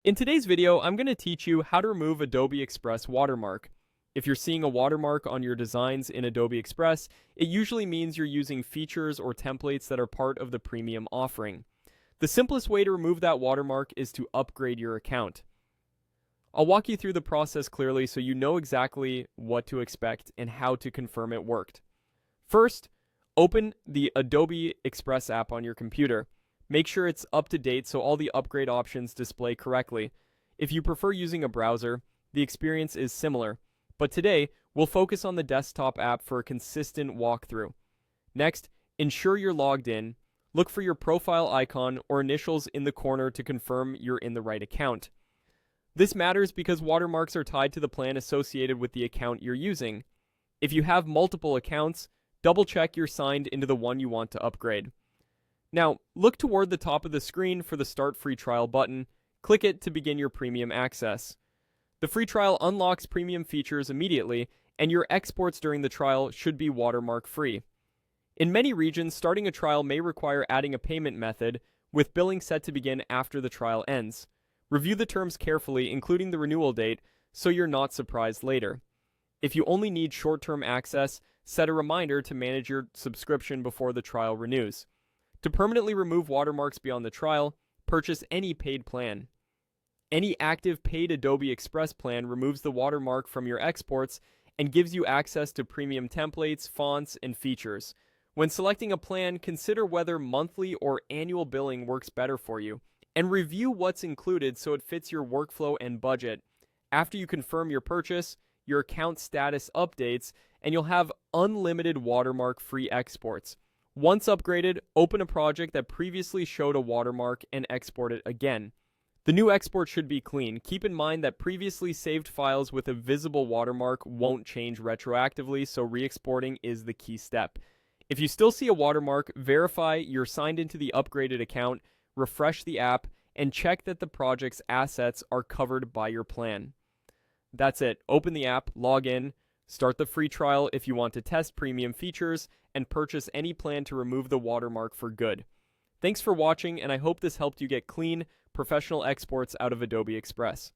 In today's video, I'm going to teach you how to remove Adobe Express watermark. If you're seeing a watermark on your designs in Adobe Express, it usually means you're using features or templates that are part of the premium offering. The simplest way to remove that watermark is to upgrade your account. I'll walk you through the process clearly so you know exactly what to expect and how to confirm it worked. First, open the Adobe Express app on your computer. Make sure it's up to date so all the upgrade options display correctly. If you prefer using a browser, the experience is similar, but today we'll focus on the desktop app for a consistent walkthrough. Next, ensure you're logged in. Look for your profile icon or initials in the corner to confirm you're in the right account. This matters because watermarks are tied to the plan associated with the account you're using. If you have multiple accounts, double check you're signed into the one you want to upgrade. Now, look toward the top of the screen for the Start Free Trial button. Click it to begin your premium access. The free trial unlocks premium features immediately, and your exports during the trial should be watermark-free. In many regions, starting a trial may require adding a payment method, with billing set to begin after the trial ends. Review the terms carefully, including the renewal date, so you're not surprised later. If you only need short-term access, set a reminder to manage your subscription before the trial renews. To permanently remove watermarks beyond the trial, purchase any paid plan. Any active paid Adobe Express plan removes the watermark from your exports and gives you access to premium templates, fonts, and features. When selecting a plan, consider whether monthly or annual billing works better for you, and review what's included so it fits your workflow and budget. After you confirm your purchase, your account status updates, and you'll have unlimited watermark-free exports. Once upgraded, open a project that previously showed a watermark and export it again. The new export should be clean. Keep in mind that previously saved files with a visible watermark won't change retroactively, so re-exporting is the key step. If you still see a watermark, verify you're signed into the upgraded account, refresh the app, and check that the project's assets are covered by your plan. That's it. Open the app, log in, start the free trial if you want to test premium features, and purchase any plan to remove the watermark for good. Thanks for watching, and I hope this helped you get clean, professional exports out of Adobe Express.